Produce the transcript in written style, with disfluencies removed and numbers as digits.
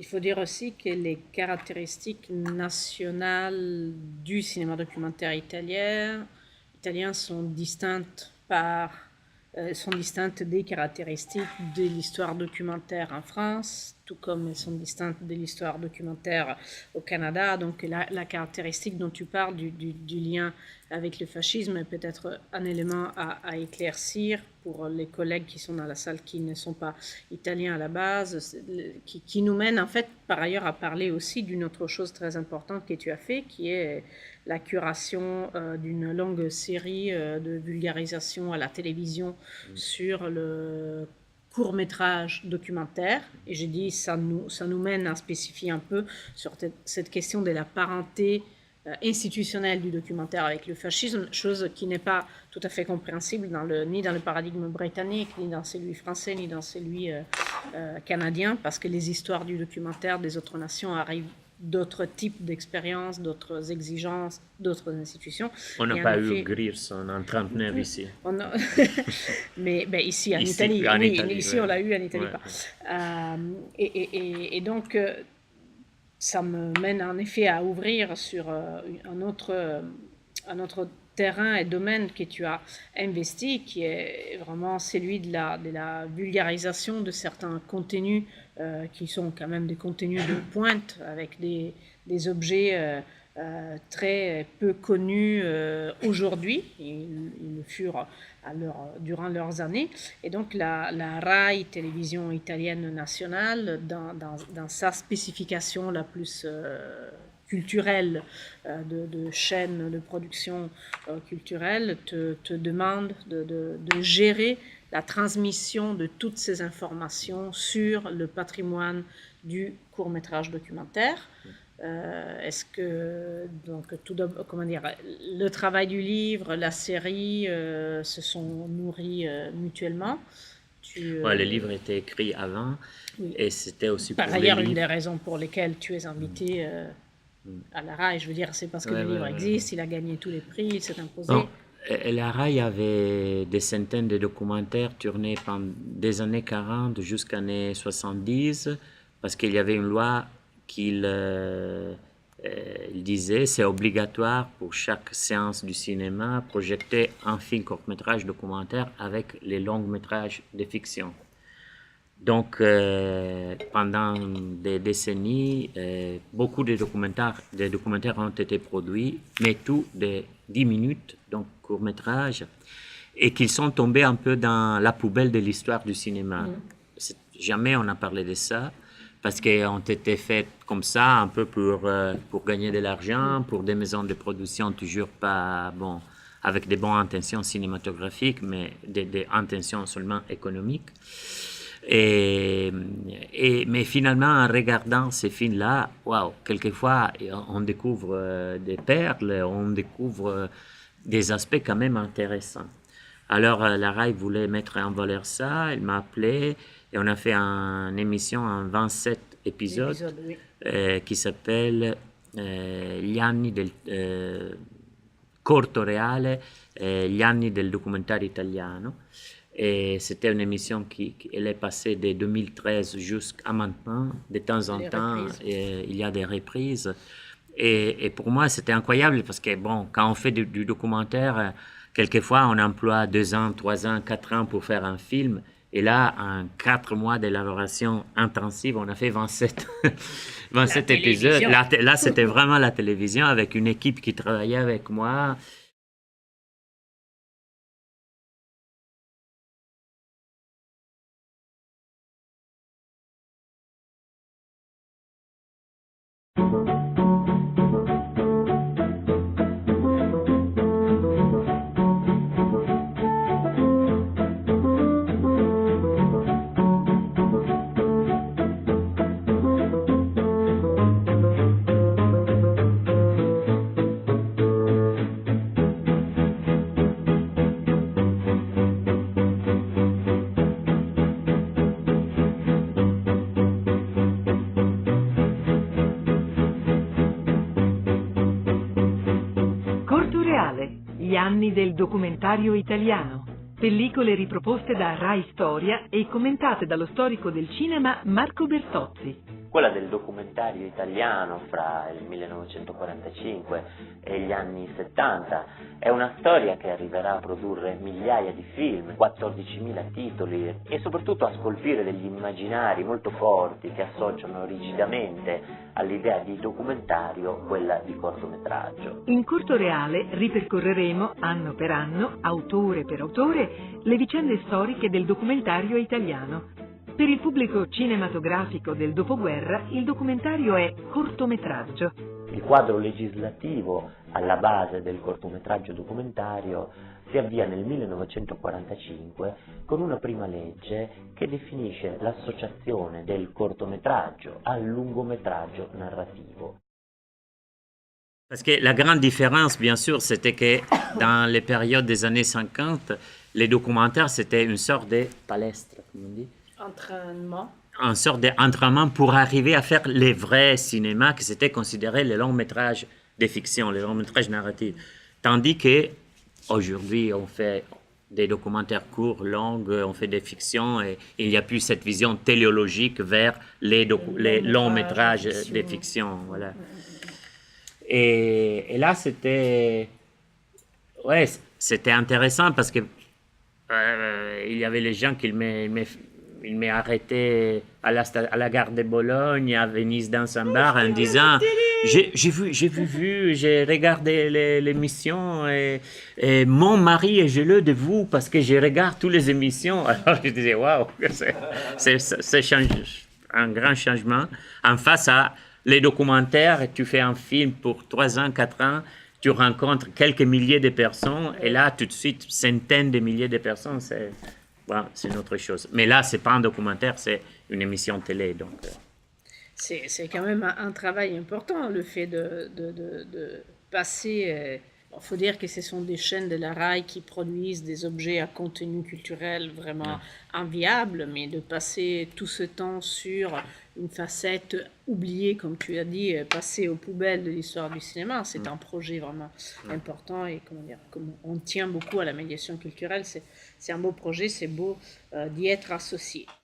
Il faut dire aussi que les caractéristiques nationales du cinéma documentaire italien sont distinctes des caractéristiques de l'histoire documentaire en France, tout comme elles sont distinctes de l'histoire documentaire au Canada. Donc la caractéristique dont tu parles du lien avec le fascisme est peut-être un élément à éclaircir pour les collègues qui sont dans la salle qui ne sont pas italiens à la base, qui nous mène en fait par ailleurs à parler aussi d'une autre chose très importante que tu as fait, qui est la curation d'une longue série de vulgarisation à la télévision sur le court-métrage documentaire. Et j'ai dit, ça nous mène à spécifier un peu sur cette question de la parenté institutionnelle du documentaire avec le fascisme, chose qui n'est pas tout à fait compréhensible ni dans le paradigme britannique, ni dans celui français, ni dans celui canadien, parce que les histoires du documentaire des autres nations arrivent d'autres types d'expériences, d'autres exigences, d'autres institutions. On n'a pas eu Grierson en 1939 ici. Mais ici, en Italie, ici on l'a eu, en Italie pas. Et donc, ça me mène en effet à ouvrir sur un autre terrain et domaine que tu as investi, qui est vraiment celui de la vulgarisation de certains contenus qui sont quand même des contenus de pointe, avec des objets très peu connus aujourd'hui. Ils le furent durant leurs années. Et donc la RAI, télévision italienne nationale, dans sa spécification la plus culturelle de chaîne de production culturelle, te demande de gérer la transmission de toutes ces informations sur le patrimoine du court-métrage documentaire. Est-ce que, donc, comment dire, le travail du livre, la série se sont nourris mutuellement? Le livre était écrit avant, oui. Et c'était aussi par ailleurs une des raisons pour lesquelles tu es invité à la RAI. Je veux dire, c'est parce que le livre existe, il a gagné tous les prix, il s'est imposé. Non. La RAI avait des centaines de documentaires tournés pendant des années 40 jusqu'aux années 70, parce qu'il y avait une loi qu'il disait c'est obligatoire pour chaque séance du cinéma projeter un film court-métrage documentaire avec les longs-métrages de fiction. Donc, pendant des décennies, beaucoup de documentaires ont été produits, mais tout de 10 minutes, donc court-métrage, et qu'ils sont tombés un peu dans la poubelle de l'histoire du cinéma. Jamais on a parlé de ça, parce qu'ils ont été faits comme ça, un peu pour gagner de l'argent, pour des maisons de production toujours pas, bon, avec des bonnes intentions cinématographiques, mais des intentions seulement économiques. Mais finalement, en regardant ces films-là, waouh, quelquefois, on découvre des perles, on découvre des aspects quand même intéressants. Alors, la RAI voulait mettre en valeur ça, elle m'a appelé, et on a fait une émission en 27 épisodes qui s'appelle Gli anni del corto reale, gli anni del documentaire italiano. Et c'était une émission qui est passée de 2013 jusqu'à maintenant. De temps en temps, il y a des reprises. Et pour moi, c'était incroyable parce que, bon, quand on fait du documentaire, quelquefois, on emploie 2 ans, 3 ans, 4 ans pour faire un film. Et là, en 4 mois d'élaboration intensive, on a fait 27 épisodes. Là, c'était vraiment la télévision avec une équipe qui travaillait avec moi. Gli anni del documentario italiano, pellicole riproposte da Rai Storia e commentate dallo storico del cinema Marco Bertozzi. Quella del documentario italiano fra il 1945 e gli anni 70 è una storia che arriverà a produrre migliaia di film, 14.000 titoli e soprattutto a scolpire degli immaginari molto forti che associano rigidamente all'idea di documentario quella di cortometraggio. In Corto Reale ripercorreremo, anno per anno, autore per autore, le vicende storiche del documentario italiano. Per il pubblico cinematografico del dopoguerra, il documentario è cortometraggio. Il quadro legislativo alla base del cortometraggio documentario si avvia nel 1945 con una prima legge che definisce l'associazione del cortometraggio al lungometraggio narrativo. Parce que la grande différence, bien sûr, c'était que dans les périodes des années 50, les documentaires, c'était une sorte de palestre, comme on dit. Entraînement. Une sorte d'entraînement pour arriver à faire les vrais cinémas, que c'était considéré les longs métrages de fiction, les longs métrages narratifs. Tandis que aujourd'hui, on fait des documentaires courts, longs, on fait des fictions, et il n'y a plus cette vision téléologique vers les longs métrages de fiction. Voilà. Et là, c'était intéressant parce que il y avait les gens qui il m'est arrêté à la gare de Bologne, à Venise dans un bar, en disant j'ai regardé l'émission et mon mari est jaloux de vous parce que je regarde toutes les émissions. Alors je disais waouh, c'est un grand changement. En face à les documentaires, tu fais un film pour 3 ans, 4 ans, tu rencontres quelques milliers de personnes et là tout de suite centaines de milliers de personnes, c'est une autre chose. Mais là, c'est pas un documentaire, c'est une émission télé. Donc, c'est quand même un travail important, le fait de passer... Il faut dire que ce sont des chaînes de la RAI qui produisent des objets à contenu culturel vraiment enviables, mais de passer tout ce temps sur une facette oubliée, comme tu as dit, passer aux poubelles de l'histoire du cinéma, c'est un projet vraiment important et comment dire, comme on tient beaucoup à la médiation culturelle, c'est un beau projet, c'est beau d'y être associé.